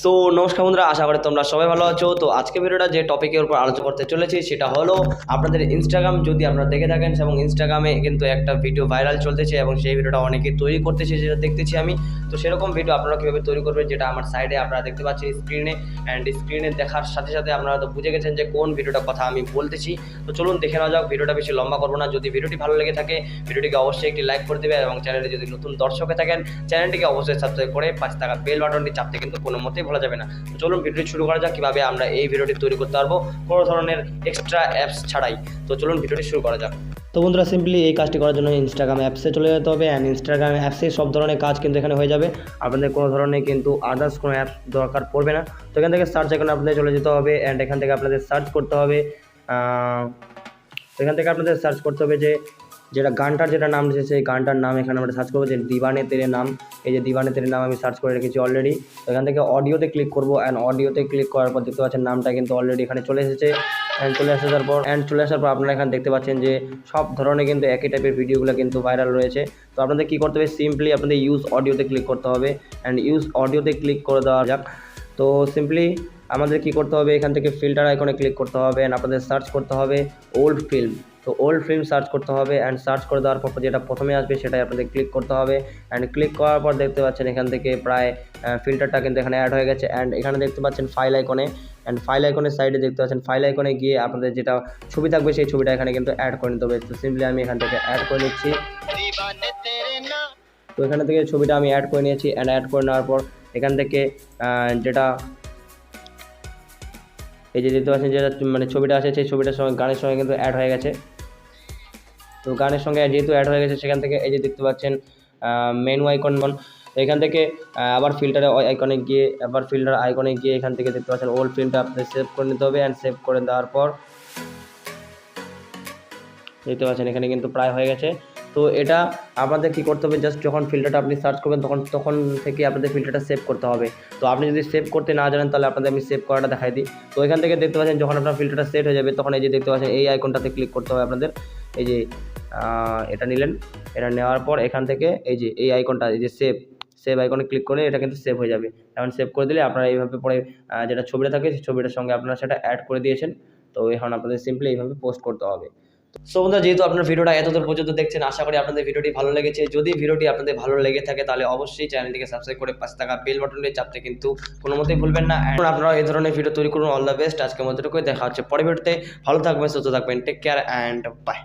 So নমস্কার বন্ধুরা, আশা করি তোমরা সবাই ভালো আছো। তো আজকে ভিডিওটা যে টপিকের উপর আলোচনা করতে চলেছি সেটা হলো আপনাদের ইনস্টাগ্রাম যদি আপনারা দেখে থাকেন, এবং ইনস্টাগ্রামে কিন্তু একটা ভিডিও ভাইরাল চলতেছে এবং সেই ভিডিওটা অনেকে তৈরি করতেছে, যেটা দেখতেছি আমি। তো সেরকম ভিডিও আপনারা কীভাবে তৈরি করবেন, যেটা আমার সাইডে আপনারা দেখতে পাচ্ছেন স্ক্রিনে, অ্যান্ড স্ক্রিনে দেখার সাথে সাথে আপনারা তো বুঝে গেছেন যে কোন ভিডিওটার কথা আমি বলতেছি। তো চলুন দেখে নেওয়া যাক। ভিডিওটা বেশি লম্বা করবো না। যদি ভিডিওটি ভালো লেগে থাকে ভিডিওটিকে অবশ্যই একটি লাইক করে দেবে, এবং চ্যানেলে যদি নতুন দর্শক হয়ে থাকেন চ্যানেলটিকে অবশ্যই সাবস্ক্রাইব করে পাশে থাকা বেল বাটনটি চাপতে কিন্তু কোনো মতেই ভোলা যাবে না। তো চলুন ভিডিওটি শুরু করা যাক, কীভাবে আমরা এই ভিডিওটি তৈরি করতে পারবো কোনো ধরনের এক্সট্রা অ্যাপস ছাড়াই। তো চলুন ভিডিওটি শুরু করা যাক। তো বন্ধুরা, সিম্পলি এই কাজটি করার জন্য ইনস্টাগ্রাম অ্যাপসে চলে যেতে হবে, অ্যান্ড ইনস্টাগ্রাম অ্যাপসে সব ধরনের কাজ কিন্তু এখানে হয়ে যাবে। আপনাদের কোনো ধরনের কিন্তু আদার্স কোনো অ্যাপস দরকার পড়বে না। তো এখান থেকে সার্চ এখানে আপনাদের চলে যেতে হবে, অ্যান্ড এখান থেকে আপনাদের সার্চ করতে হবে যে যেটা গানটার যেটা নাম দিয়েছে সেই গানটার নাম এখানে আমরা সার্চ করবো, যে দিবানে তেরে নাম। এই যে দিবানে তেরে নাম আমি সার্চ করে রেখেছি অলরেডি। তো এখান থেকে অডিওতে ক্লিক করবো, অ্যান্ড অডিওতে ক্লিক করার পর দেখতে পাচ্ছেন নামটা কিন্তু অলরেডি এখানে চলে এসেছে। চলে আসার পর আপনারা এখানে দেখতে পাচ্ছেন যে সব ধরনের কিন্তু একই টাইপের ভিডিওগুলো কিন্তু ভাইরাল রয়েছে। তো আপনাদের কী করতে হবে, সিম্পলি আপনাদের ইউজ অডিওতে ক্লিক করতে হবে, অ্যান্ড ইউজ অডিওতে ক্লিক করে দেওয়া যাক। তো সিম্পলি আমাদের কী করতে হবে, এখান থেকে ফিল্টার আইকনে ক্লিক করতে হবে, অ্যান্ড আপনাদের সার্চ করতে হবে ওল্ড ফিল্ম। তো ওল্ড ফিল্ম সার্চ করতে হবে, অ্যান্ড সার্চ করে দেওয়ার পর যেটা প্রথমে আসবে সেটাই আপনাদের ক্লিক করতে হবে। অ্যান্ড ক্লিক করার পর দেখতে পাচ্ছেন এখান থেকে প্রায় ফিল্টারটা কিন্তু এখানে অ্যাড হয়ে গেছে। অ্যান্ড এখানে দেখতে পাচ্ছেন ফাইল আইকনে, অ্যান্ড ফাইল আইকনের সাইডে দেখতে পাচ্ছেন ফাইল আইকনে গিয়ে আপনাদের যেটা ছবি থাকবে সেই ছবিটা এখানে কিন্তু অ্যাড করে নিতে হবে। তো সিম্পলি আমি এখান থেকে অ্যাড করে নিচ্ছি। তো এখান থেকে ছবিটা আমি অ্যাড করে নিয়েছি, অ্যান্ড অ্যাড করে নেওয়ার পর এখান থেকে যেটা এই যে দেখতে পাচ্ছেন যেটা মানে ছবিটা আছে সেই ছবিটার সঙ্গে গানের সঙ্গে কিন্তু অ্যাড হয়ে গেছে। তো গানের সঙ্গে যেহেতু অ্যাড হয়ে গেছে সেখান থেকে এই যে দেখতে পাচ্ছেন মেনু আইকন। তো এখান থেকে আবার ফিল্টার আইকনে গিয়ে এখান থেকে দেখতে পাচ্ছেন ওল্ড ফিল্মটা আপনাদের সেভ করে নিতে হবে, অ্যান্ড সেভ করে দেওয়ার পর দেখতে পাচ্ছেন এখানে কিন্তু প্রায় হয়ে গেছে। তো এটা আপনাদের কী করতে হবে, জাস্ট যখন ফিল্টারটা আপনি সার্চ করবেন তখন থেকে আপনাদের ফিল্টারটা সেভ করতে হবে। তো আপনি যদি সেভ করতে না জানেন তাহলে আপনাদের আমি সেভ করাটা দেখাই দিই। তো এখান থেকে দেখতে পাচ্ছেন যখন আপনার ফিল্টারটা সেট হয়ে যাবে তখন এই যে দেখতে পাচ্ছেন এই আইকনটাতে ক্লিক করতে হবে আপনাদের। এই যে এটা নিলেন, এটা নেওয়ার পর এখান থেকে এই যে এই আইকনটা, এই যে সেভ আইকনে ক্লিক করে এটা কিন্তু সেভ হয়ে যাবে। এখন সেভ করে দিলে আপনারা এইভাবে পরে যেটা ছবিটা থাকে সেই ছবিটার সঙ্গে আপনারা সেটা অ্যাড করে দিয়েছেন। তো এখন আপনাদের সিম্পলি এইভাবে পোস্ট করতে হবে। সো বন্ধুরা, যেহেতু আপনার ভিডিওটা এতদূর পর্যন্ত দেখছেন, আশা করি আপনাদের ভিডিওটি ভালো লেগেছে। যদি ভিডিওটি আপনাদের ভালো লেগে থাকে তাহলে অবশ্যই চ্যানেলটিকে সাবস্ক্রাইব করে পাশে থাকা বেল বাটনটি চাপতে কিন্তু কোনো মতেই ভুলবেন না। এখন আপনারা এই ধরনের ভিডিও তৈরি করুন। All the best. আজকের মধ্যে দেখা হচ্ছে পরের ভিডিওতে। ভালো থাকবেন, সুস্থ থাকবেন। Take care and by.